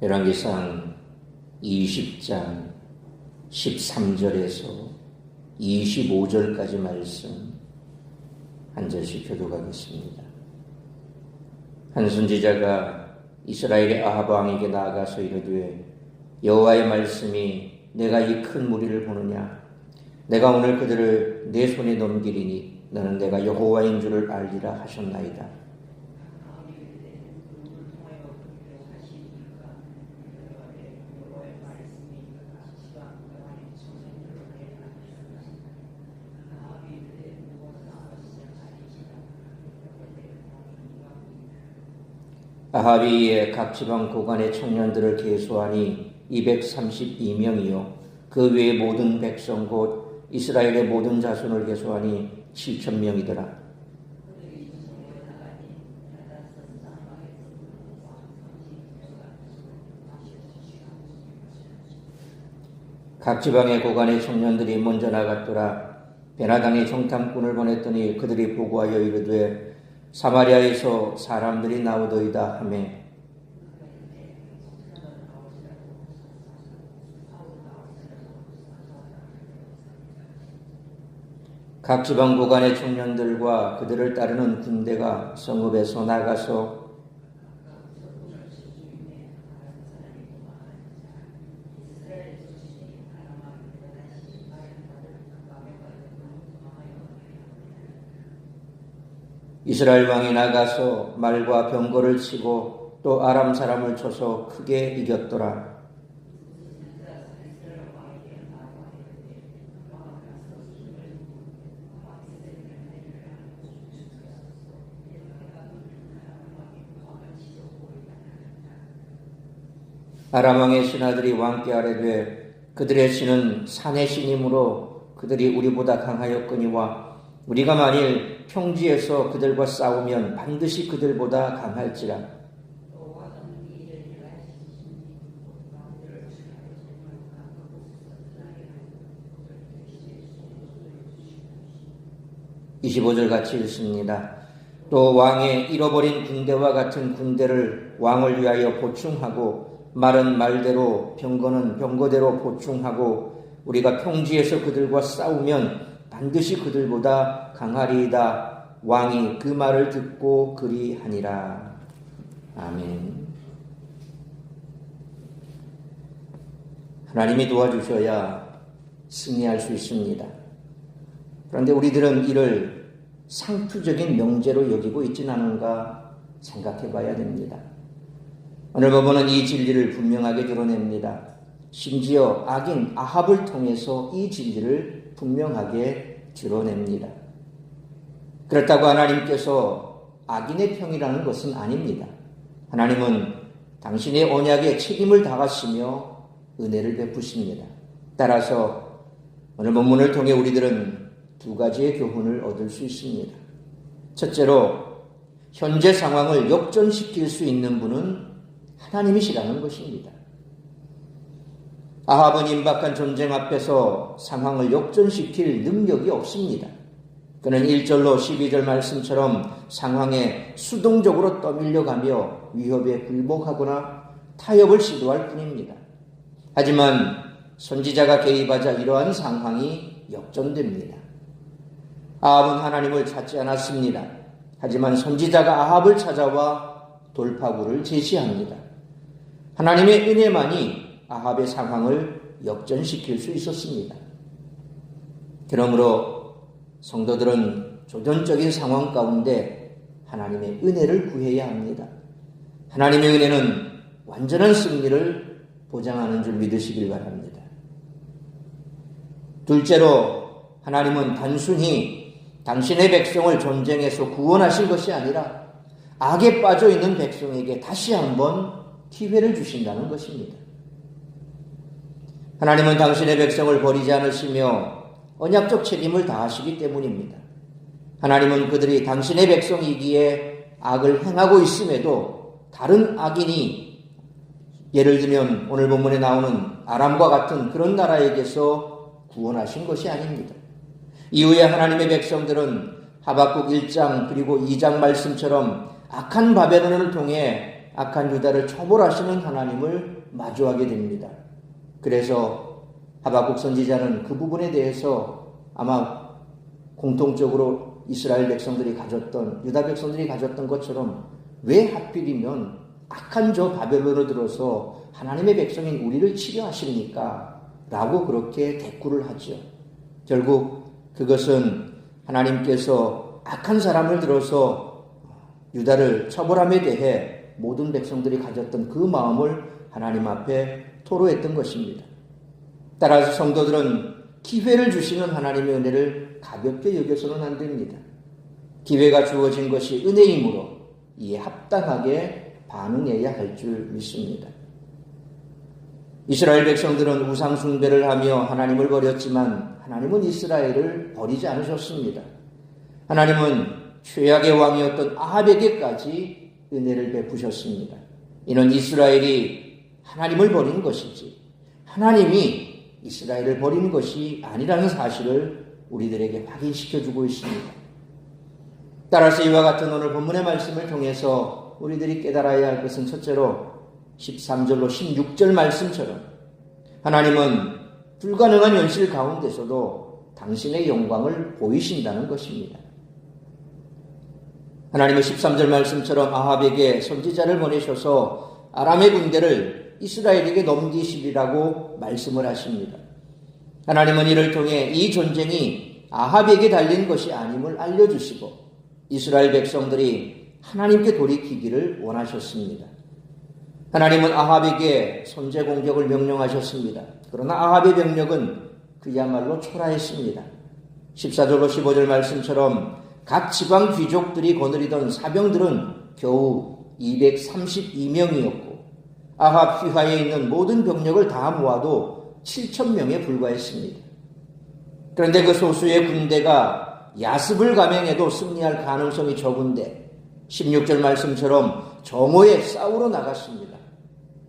열왕기상 20장 13절에서 25절까지 말씀 한 절씩 교독하겠습니다. 한 선지자가 이스라엘의 아합 왕에게 나아가서 이르되 여호와의 말씀이 내가 이 큰 무리를 보느냐? 내가 오늘 그들을 내 손에 넘기리니 너는 내가 여호와인 줄을 알리라 하셨나이다. 아합이 각 지방 고관의 청년들을 계수하니 232명이요 그 외의 모든 백성 곧 이스라엘의 모든 자손을 계수하니 7,000명이더라. 각 지방의 고관의 청년들이 먼저 나갔더라. 베나당의 정탐꾼을 보냈더니 그들이 보고하여 이르되 사마리아에서 사람들이 나오더이다 하매 각 지방 고관의 청년들과 그들을 따르는 군대가 성읍에서 나가서 이스라엘 왕이 나가서 말과 병거를 치고 또 아람 사람을 쳐서 크게 이겼더라. 아람 왕의 신하들이 왕께 아뢰되 그들의 신은 산의 신이므로 그들이 우리보다 강하였거니와 우리가 만일 평지에서 그들과 싸우면 반드시 그들보다 강할지라. (25절) 같이 읽습니다. 또 왕의 잃어버린 군대와 같은 군대를 왕을 위하여 보충하고 말은 말대로 병거는 병거대로 보충하고 우리가 평지에서 그들과 싸우면 반드시 그들보다 강하리이다. 왕이 그 말을 듣고 그리하니라. 아멘. 하나님이 도와주셔야 승리할 수 있습니다. 그런데 우리들은 이를 상투적인 명제로 여기고 있지는 않은가 생각해 봐야 됩니다. 오늘 본문은 이 진리를 분명하게 드러냅니다. 심지어 악인 아합을 통해서 이 진리를 분명하게 드러냅니다. 그렇다고 하나님께서 악인의 평이라는 것은 아닙니다. 하나님은 당신의 언약에 책임을 다하시며 은혜를 베푸십니다. 따라서 오늘 본문을 통해 우리들은 두 가지의 교훈을 얻을 수 있습니다. 첫째로 현재 상황을 역전시킬 수 있는 분은 하나님이시라는 것입니다. 아합은 임박한 전쟁 앞에서 상황을 역전시킬 능력이 없습니다. 그는 1절로 12절 말씀처럼 상황에 수동적으로 떠밀려가며 위협에 굴복하거나 타협을 시도할 뿐입니다. 하지만 선지자가 개입하자 이러한 상황이 역전됩니다. 아합은 하나님을 찾지 않았습니다. 하지만 선지자가 아합을 찾아와 돌파구를 제시합니다. 하나님의 은혜만이 아합의 상황을 역전시킬 수 있었습니다. 그러므로 성도들은 조전적인 상황 가운데 하나님의 은혜를 구해야 합니다. 하나님의 은혜는 완전한 승리를 보장하는 줄 믿으시길 바랍니다. 둘째로 하나님은 단순히 당신의 백성을 전쟁에서 구원하신 것이 아니라 악에 빠져있는 백성에게 다시 한번 기회를 주신다는 것입니다. 하나님은 당신의 백성을 버리지 않으시며 언약적 책임을 다하시기 때문입니다. 하나님은 그들이 당신의 백성이기에 악을 행하고 있음에도 다른 악인이 예를 들면 오늘 본문에 나오는 아람과 같은 그런 나라에게서 구원하신 것이 아닙니다. 이후에 하나님의 백성들은 하박국 1장 그리고 2장 말씀처럼 악한 바벨론을 통해 악한 유다를 처벌하시는 하나님을 마주하게 됩니다. 그래서 하박국 선지자는 그 부분에 대해서 아마 공통적으로 이스라엘 백성들이 가졌던, 유다 백성들이 가졌던 것처럼 왜 하필이면 악한 저 바벨론으로 들어서 하나님의 백성인 우리를 치료하십니까? 라고 그렇게 대꾸를 하죠. 결국 그것은 하나님께서 악한 사람을 들어서 유다를 처벌함에 대해 모든 백성들이 가졌던 그 마음을 하나님 앞에 토로했던 것입니다. 따라서 성도들은 기회를 주시는 하나님의 은혜를 가볍게 여겨서는 안 됩니다. 기회가 주어진 것이 은혜이므로 이에 합당하게 반응해야 할 줄 믿습니다. 이스라엘 백성들은 우상 숭배를 하며 하나님을 버렸지만 하나님은 이스라엘을 버리지 않으셨습니다. 하나님은 최악의 왕이었던 아합에게까지 은혜를 베푸셨습니다. 이는 이스라엘이 하나님을 버리는 것이지 하나님이 이스라엘을 버리는 것이 아니라는 사실을 우리들에게 확인시켜주고 있습니다. 따라서 이와 같은 오늘 본문의 말씀을 통해서 우리들이 깨달아야 할 것은 첫째로 13절로 16절 말씀처럼 하나님은 불가능한 현실 가운데서도 당신의 영광을 보이신다는 것입니다. 하나님은 13절 말씀처럼 아합에게 선지자를 보내셔서 아람의 군대를 이스라엘에게 넘기시리라고 말씀을 하십니다. 하나님은 이를 통해 이 전쟁이 아합에게 달린 것이 아님을 알려주시고 이스라엘 백성들이 하나님께 돌이키기를 원하셨습니다. 하나님은 아합에게 선제 공격을 명령하셨습니다. 그러나 아합의 병력은 그야말로 초라했습니다. 14절로 15절 말씀처럼 각 지방 귀족들이 거느리던 사병들은 겨우 232명이었고 아합 휘하에 있는 모든 병력을 다 모아도 7,000명에 불과했습니다. 그런데 그 소수의 군대가 야습을 감행해도 승리할 가능성이 적은데 16절 말씀처럼 정오에 싸우러 나갔습니다.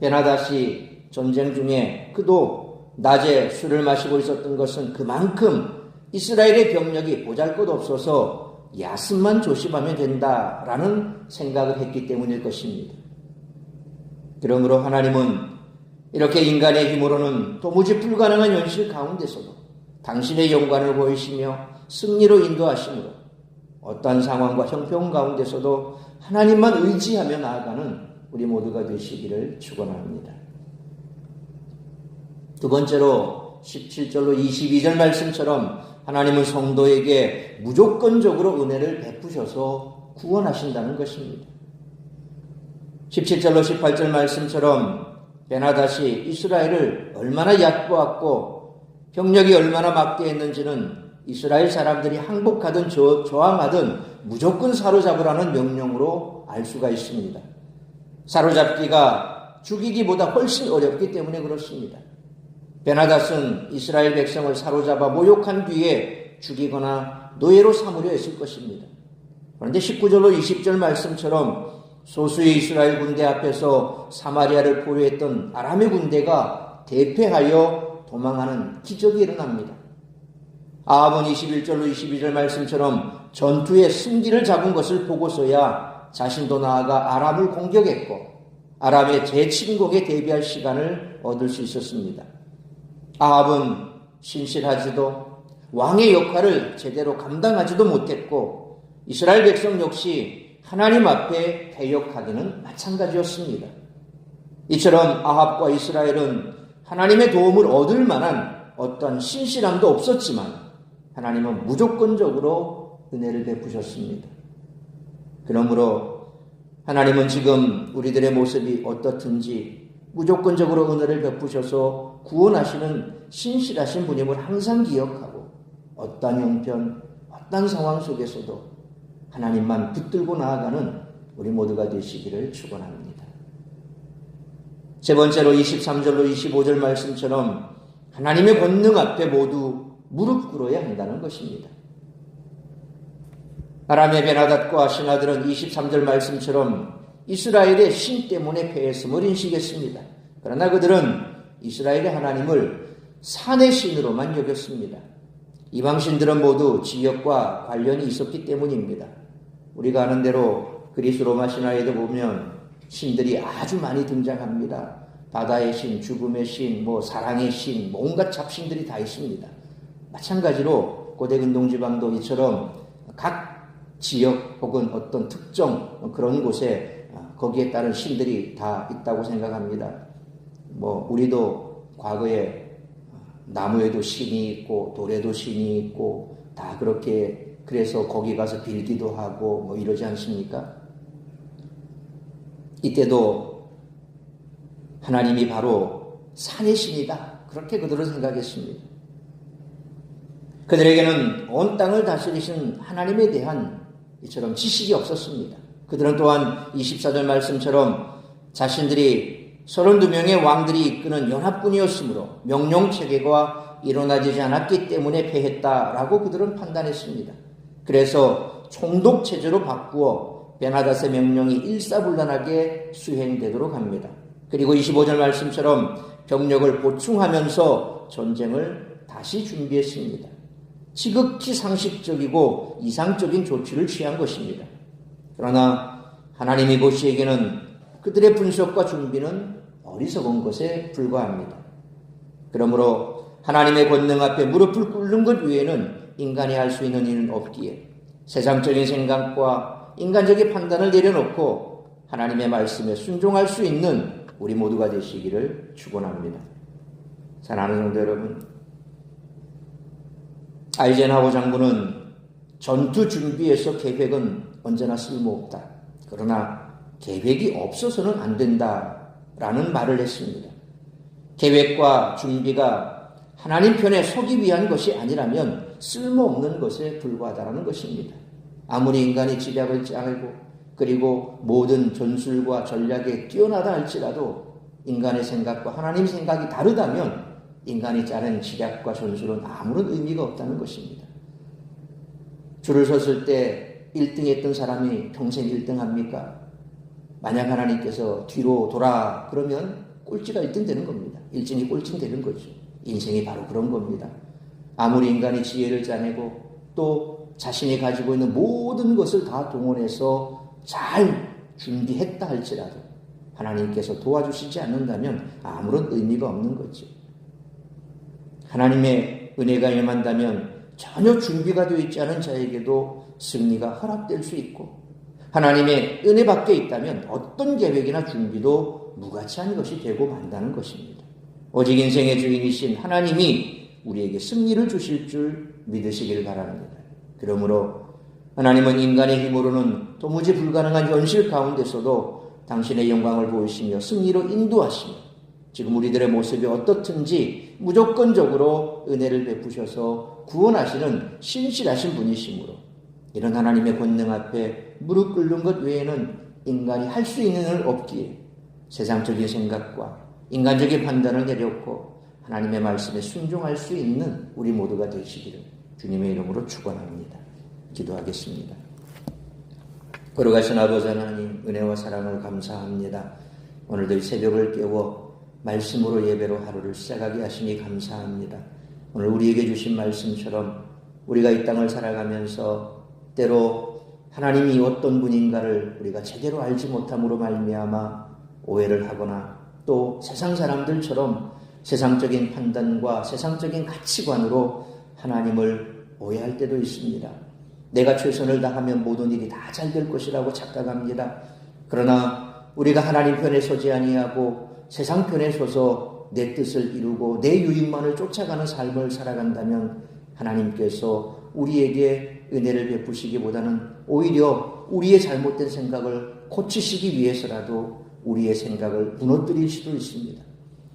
베나닷이 전쟁 중에 그도 낮에 술을 마시고 있었던 것은 그만큼 이스라엘의 병력이 보잘것없어서 야습만 조심하면 된다라는 생각을 했기 때문일 것입니다. 그러므로 하나님은 이렇게 인간의 힘으로는 도무지 불가능한 현실 가운데서도 당신의 영광을 보이시며 승리로 인도하심으로 어떠한 상황과 형편 가운데서도 하나님만 의지하며 나아가는 우리 모두가 되시기를 축원합니다. 두 번째로 17절로 22절 말씀처럼 하나님은 성도에게 무조건적으로 은혜를 베푸셔서 구원하신다는 것입니다. 17절로 18절 말씀처럼 베나닷이 이스라엘을 얼마나 얕보았고 병력이 얼마나 막대했는지는 이스라엘 사람들이 항복하든 저항하든 무조건 사로잡으라는 명령으로 알 수가 있습니다. 사로잡기가 죽이기보다 훨씬 어렵기 때문에 그렇습니다. 베나닷은 이스라엘 백성을 사로잡아 모욕한 뒤에 죽이거나 노예로 삼으려 했을 것입니다. 그런데 19절로 20절 말씀처럼 소수의 이스라엘 군대 앞에서 사마리아를 포위했던 아람의 군대가 대패하여 도망하는 기적이 일어납니다. 아합은 21절로 22절 말씀처럼 전투의 승기를 잡은 것을 보고서야 자신도 나아가 아람을 공격했고 아람의 재침공에 대비할 시간을 얻을 수 있었습니다. 아합은 신실하지도 왕의 역할을 제대로 감당하지도 못했고 이스라엘 백성 역시 하나님 앞에 패역하기는 마찬가지였습니다. 이처럼 아합과 이스라엘은 하나님의 도움을 얻을 만한 어떤 신실함도 없었지만 하나님은 무조건적으로 은혜를 베푸셨습니다. 그러므로 하나님은 지금 우리들의 모습이 어떻든지 무조건적으로 은혜를 베푸셔서 구원하시는 신실하신 분임을 항상 기억하고 어떠한 형편, 어떠한 상황 속에서도 하나님만 붙들고 나아가는 우리 모두가 되시기를 축원합니다. 세 번째로 23절로 25절 말씀처럼 하나님의 권능 앞에 모두 무릎 꿇어야 한다는 것입니다. 아람의 베나닷과 신하들은 23절 말씀처럼 이스라엘의 신 때문에 패했음을 인식했습니다. 그러나 그들은 이스라엘의 하나님을 산의 신으로만 여겼습니다. 이방 신들은 모두 지역과 관련이 있었기 때문입니다. 우리가 아는 대로 그리스 로마 신화에도 보면 신들이 아주 많이 등장합니다. 바다의 신, 죽음의 신, 사랑의 신, 온갖 잡신들이 다 있습니다. 마찬가지로 고대 근동지방도 이처럼 각 지역 혹은 어떤 특정 그런 곳에 거기에 따른 신들이 다 있다고 생각합니다. 우리도 과거에 나무에도 신이 있고 돌에도 신이 있고 다 그렇게 그래서 거기 가서 빌기도 하고 이러지 않습니까? 이때도 하나님이 바로 산의 신이다. 그렇게 그들은 생각했습니다. 그들에게는 온 땅을 다스리신 하나님에 대한 이처럼 지식이 없었습니다. 그들은 또한 24절 말씀처럼 자신들이 32명의 왕들이 이끄는 연합군이었으므로 명령체계가 일어나지 않았기 때문에 패했다라고 그들은 판단했습니다. 그래서 총독체제로 바꾸어 베나닷의 명령이 일사불란하게 수행되도록 합니다. 그리고 25절 말씀처럼 병력을 보충하면서 전쟁을 다시 준비했습니다. 지극히 상식적이고 이상적인 조치를 취한 것입니다. 그러나 하나님이 보시기에는 그들의 분석과 준비는 어리석은 것에 불과합니다. 그러므로 하나님의 권능 앞에 무릎을 꿇는 것 외에는 인간이 할 수 있는 일은 없기에 세상적인 생각과 인간적인 판단을 내려놓고 하나님의 말씀에 순종할 수 있는 우리 모두가 되시기를 축원합니다. 사랑하는 성도 여러분, 아이젠하워 장군은 전투 준비에서 계획은 언제나 쓸모없다. 그러나 계획이 없어서는 안 된다라는 말을 했습니다. 계획과 준비가 하나님 편에 서기 위한 것이 아니라면 쓸모없는 것에 불과하다는 것입니다. 아무리 인간이 지략을 짜고 그리고 모든 전술과 전략에 뛰어나다 할지라도 인간의 생각과 하나님 생각이 다르다면 인간이 짜는 지략과 전술은 아무런 의미가 없다는 것입니다. 줄을 섰을 때 1등 했던 사람이 평생 1등 합니까? 만약 하나님께서 뒤로 돌아 그러면 꼴찌가 1등 되는 겁니다. 일진이 꼴찌 되는 거죠. 인생이 바로 그런 겁니다. 아무리 인간이 지혜를 짜내고 또 자신이 가지고 있는 모든 것을 다 동원해서 잘 준비했다 할지라도 하나님께서 도와주시지 않는다면 아무런 의미가 없는 거죠. 하나님의 은혜가 임한다면 전혀 준비가 되어 있지 않은 자에게도 승리가 허락될 수 있고 하나님의 은혜 밖에 있다면 어떤 계획이나 준비도 무가치한 것이 되고 만다는 것입니다. 오직 인생의 주인이신 하나님이 우리에게 승리를 주실 줄 믿으시길 바랍니다. 그러므로 하나님은 인간의 힘으로는 도무지 불가능한 현실 가운데서도 당신의 영광을 보이시며 승리로 인도하시며 지금 우리들의 모습이 어떻든지 무조건적으로 은혜를 베푸셔서 구원하시는 신실하신 분이시므로 이런 하나님의 권능 앞에 무릎 꿇는 것 외에는 인간이 할 수 있는 일 없기에 세상적인 생각과 인간적인 판단을 내려놓고 하나님의 말씀에 순종할 수 있는 우리 모두가 되시기를 주님의 이름으로 축원합니다. 기도하겠습니다. 걸어가신 아버지 하나님, 은혜와 사랑을 감사합니다. 오늘도 이 새벽을 깨워 말씀으로 예배로 하루를 시작하게 하시니 감사합니다. 오늘 우리에게 주신 말씀처럼 우리가 이 땅을 살아가면서 때로 하나님이 어떤 분인가를 우리가 제대로 알지 못함으로 말미암아 오해를 하거나 또 세상 사람들처럼 세상적인 판단과 세상적인 가치관으로 하나님을 오해할 때도 있습니다. 내가 최선을 다하면 모든 일이 다 잘 될 것이라고 착각합니다. 그러나 우리가 하나님 편에 서지 아니하고 세상 편에 서서 내 뜻을 이루고 내 유익만을 쫓아가는 삶을 살아간다면 하나님께서 우리에게 은혜를 베푸시기보다는 오히려 우리의 잘못된 생각을 고치시기 위해서라도 우리의 생각을 무너뜨릴 수도 있습니다.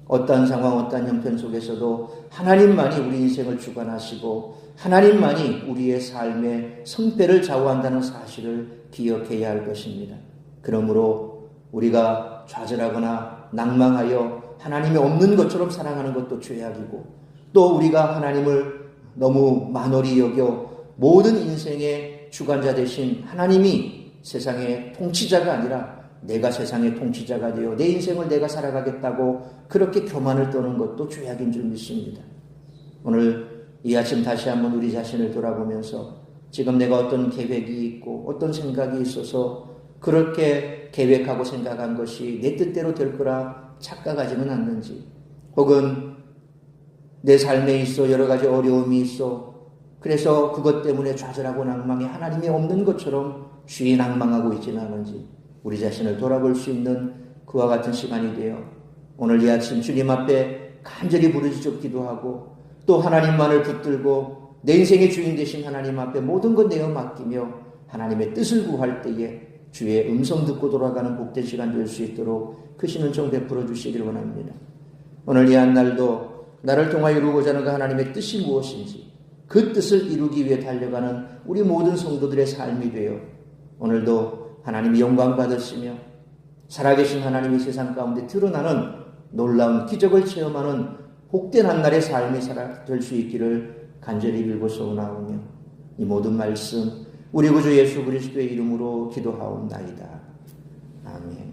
어떠한 상황, 어떠한 형편 속에서도 하나님만이 우리 인생을 주관하시고 하나님만이 우리의 삶의 성패를 좌우한다는 사실을 기억해야 할 것입니다. 그러므로 우리가 좌절하거나 낭망하여 하나님이 없는 것처럼 살아가는 것도 죄악이고 또 우리가 하나님을 너무 만홀히 여겨 모든 인생의 주관자 되신 하나님이 세상의 통치자가 아니라 내가 세상의 통치자가 되어 내 인생을 내가 살아가겠다고 그렇게 교만을 떠는 것도 죄악인 줄 믿습니다. 오늘 이 아침 다시 한번 우리 자신을 돌아보면서 지금 내가 어떤 계획이 있고 어떤 생각이 있어서 그렇게 계획하고 생각한 것이 내 뜻대로 될 거라 착각하지는 않는지, 혹은 내 삶에 있어 여러 가지 어려움이 있어 그래서 그것 때문에 좌절하고 낭망해 하나님이 없는 것처럼 쉬이 낭망하고 있지는 않은지 우리 자신을 돌아볼 수 있는 그와 같은 시간이 되어 오늘 이 아침 주님 앞에 간절히 부르짖어 기도하고 또 하나님만을 붙들고 내 인생의 주인 되신 하나님 앞에 모든 것 내어 맡기며 하나님의 뜻을 구할 때에 주의 음성 듣고 돌아가는 복된 시간 될 수 있도록 크신 은총 베풀어 주시길 원합니다. 오늘 이 한날도 나를 통하여 이루고자 하는 그 하나님의 뜻이 무엇인지 그 뜻을 이루기 위해 달려가는 우리 모든 성도들의 삶이 되어 오늘도 하나님이 영광 받으시며 살아계신 하나님이 세상 가운데 드러나는 놀라운 기적을 체험하는 복된 한날의 삶이 될 수 있기를 간절히 빌고 소원하오며 이 모든 말씀 우리 구주 예수 그리스도의 이름으로 기도하옵나이다. 아멘.